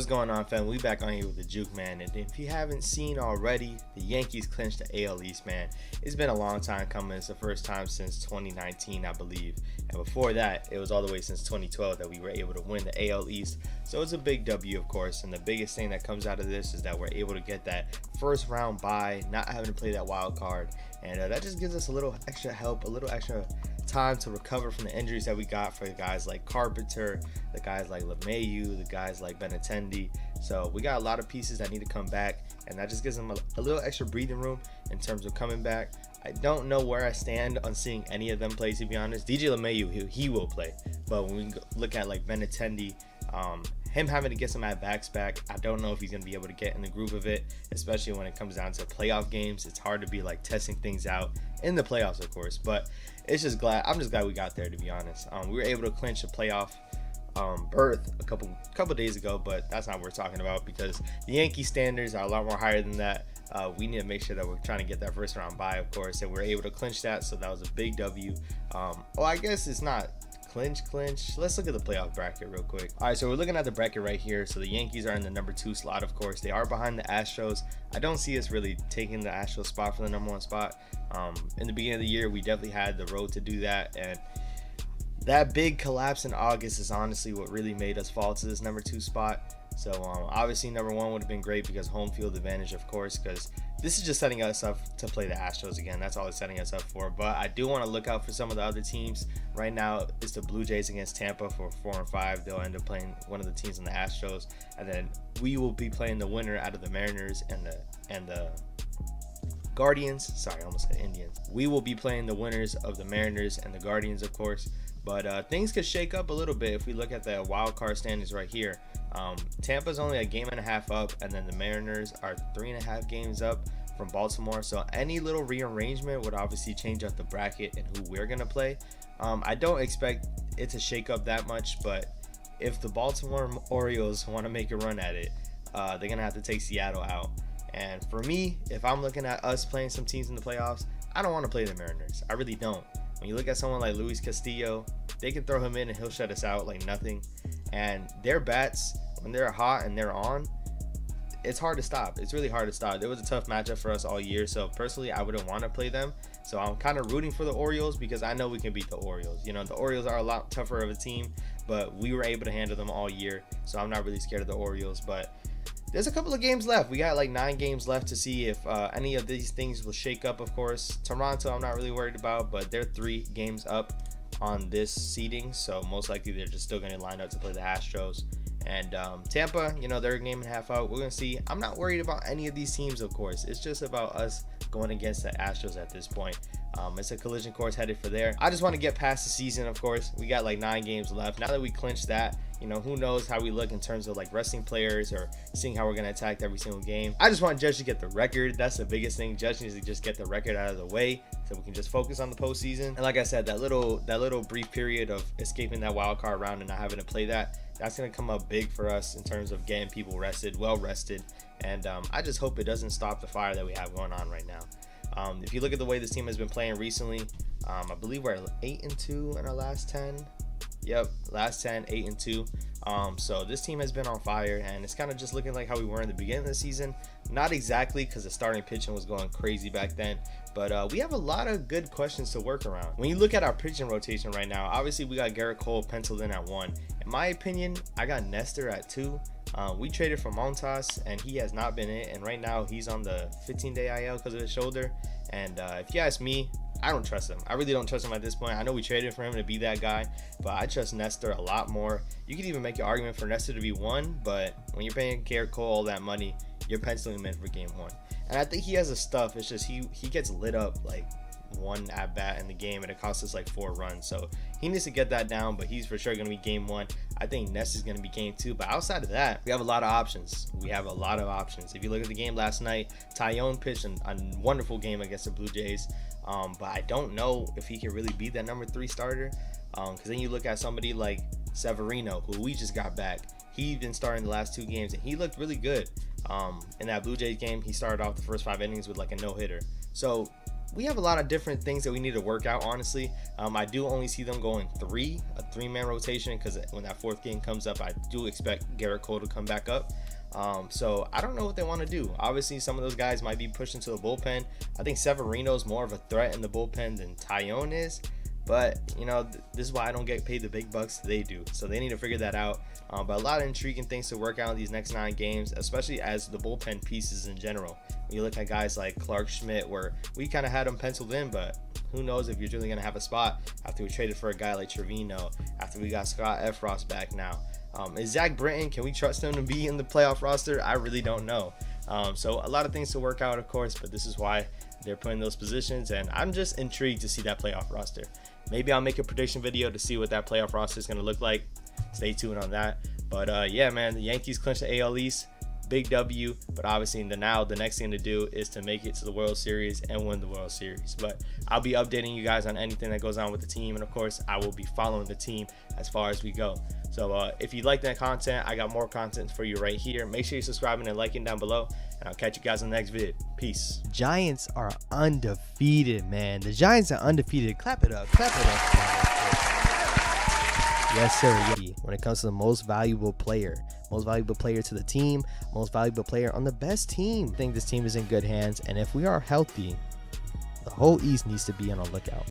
What's going on, fam? We back on here with the Juke, man. And if you haven't seen already, the Yankees clinched the AL East, man. It's been a long time coming. It's the first time since 2019, I believe. And before that, it was all the way since 2012 that we were able to win the AL East. So it's a big W, of course. And the biggest thing that comes out of this is that we're able to get that first round bye, not having to play that wild card. And that just gives us a little extra help, a little extra time to recover from the injuries that we got for the guys like Carpenter, the guys like LeMahieu, the guys like Benintendi. So we got a lot of pieces that need to come back, and that just gives them a little extra breathing room in terms of coming back. I don't know where I stand on seeing any of them play, to be honest. DJ LeMahieu, he will play, but when we look at like Benintendi, him having to get some at-bats back, I don't know if he's going to be able to get in the groove of it, especially when it comes down to playoff games. It's hard to be like testing things out in the playoffs, of course, but I'm just glad we got there, to be honest. We were able to clinch a playoff berth a couple days ago, but that's not what we're talking about because the Yankee standards are a lot more higher than that. We need to make sure that we're trying to get that first round bye, of course, and we're able to clinch that, so that was a big W. I guess it's not clinch. Let's look at the playoff bracket real quick. All right, so we're looking at the bracket right here. So the Yankees are in the number 2 slot, of course. They are behind the Astros. I don't see us really taking the Astros spot for the number 1 spot. In the beginning of the year, we definitely had the road to do that, and that big collapse in August is honestly what really made us fall to this number 2 spot. So obviously number 1 would have been great because home field advantage, of course, because this is just setting us up to play the Astros again. That's all it's setting us up for. But I do want to look out for some of the other teams. Right now, it's the Blue Jays against Tampa for 4 and 5. They'll end up playing one of the teams in the Astros, and then we will be playing the winner out of the Mariners and the Guardians. Sorry, I almost said Indians. We will be playing the winners of the Mariners and the Guardians, of course. But things could shake up a little bit if we look at the wild card standings right here. Tampa's only a game and a half up, and then the Mariners are 3.5 games up from Baltimore. So any little rearrangement would obviously change up the bracket and who we're gonna play. I don't expect it to shake up that much, but if the Baltimore Orioles want to make a run at it, they're gonna have to take Seattle out. And for me, if I'm looking at us playing some teams in the playoffs, I don't want to play the Mariners. I really don't. When you look at someone like Luis Castillo, they can throw him in and he'll shut us out like nothing. And their bats, when they're hot and they're on, it's hard to stop. It's really hard to stop. It was a tough matchup for us all year. So personally, I wouldn't want to play them. So I'm kind of rooting for the Orioles because I know we can beat the Orioles. You know, the Orioles are a lot tougher of a team, but we were able to handle them all year. So I'm not really scared of the Orioles. But there's a couple of games left. We got like 9 games left to see if any of these things will shake up, of course. Toronto, I'm not really worried about, but they're 3 games up on this seeding. So most likely they're just still going to line up to play the Astros. And Tampa, you know, they're a game and a half out. We're going to see. I'm not worried about any of these teams, of course. It's just about us going against the Astros at this point. It's a collision course headed for there. I just want to get past the season, of course. We got like 9 games left. Now that we clinched that, you know, who knows how we look in terms of like resting players or seeing how we're going to attack every single game. I just want Judge to get the record. That's the biggest thing. Judge needs to just get the record out of the way so we can just focus on the postseason. And like I said, that little brief period of escaping that wild card round and not having to play that's going to come up big for us in terms of getting people rested, well rested. And I just hope it doesn't stop the fire that we have going on right now. If you look at the way this team has been playing recently, I believe we're 8-2 in our last 10. Yep, last 10, 8-2. So this team has been on fire, and it's kind of just looking like how we were in the beginning of the season. Not exactly, because the starting pitching was going crazy back then, but we have a lot of good questions to work around. When you look at our pitching rotation right now, obviously we got Garrett Cole penciled in at 1. In my opinion, I got Nestor at 2. We traded for Montas, and he has not been it, and right now he's on the 15-day IL because of his shoulder. And if you ask me, I don't trust him. I really don't trust him at this point. I know we traded for him to be that guy, but I trust Nestor a lot more. You could even make your argument for Nestor to be 1, but when you're paying Garrett Cole all that money, you're penciling him in for game 1. And I think he has the stuff. It's just he gets lit up like 1 at bat in the game, and it costs us like 4 runs. So he needs to get that down, but he's for sure going to be game 1. I think Ness is going to be game 2, but outside of that, we have a lot of options. If you look at the game last night, Tyone pitched a wonderful game against the Blue Jays, but I don't know if he can really be that number 3 starter, because then you look at somebody like Severino, who we just got back. He's been starting the last 2 games, and he looked really good. In that Blue Jays game, he started off the first 5 innings with like a no-hitter. So we have a lot of different things that we need to work out, honestly. I do only see them going a three-man rotation, because when that fourth game comes up, I do expect Garrett Cole to come back up. So I don't know what they want to do. Obviously, some of those guys might be pushed into the bullpen. I think Severino's more of a threat in the bullpen than Tyone is. But, you know, this is why I don't get paid the big bucks they do. So they need to figure that out. But a lot of intriguing things to work out in these next 9 games, especially as the bullpen pieces in general. When you look at guys like Clark Schmidt, where we kind of had him penciled in, but who knows if you're really going to have a spot after we traded for a guy like Trevino, after we got Scott Efros back now. Is Zach Britton, can we trust him to be in the playoff roster? I really don't know. So a lot of things to work out, of course, but this is why they're putting those positions, and I'm just intrigued to see that playoff roster. Maybe I'll make a prediction video to see what that playoff roster is going to look like. Stay tuned on that. But yeah, man, the Yankees clinched the AL East. Big W, but obviously the next thing to do is to make it to the World Series and win the World Series. But I'll be updating you guys on anything that goes on with the team, and of course I will be following the team as far as we go. So if you like that content, I got more content for you right here. Make sure you're subscribing and liking down below, and I'll catch you guys in the next vid. Peace. Giants are undefeated, man. The Giants are undefeated. Clap it up, clap it up. Yes, sir. When it comes to the most valuable player to the team, most valuable player on the best team, I think this team is in good hands. And if we are healthy, the whole East needs to be on a lookout.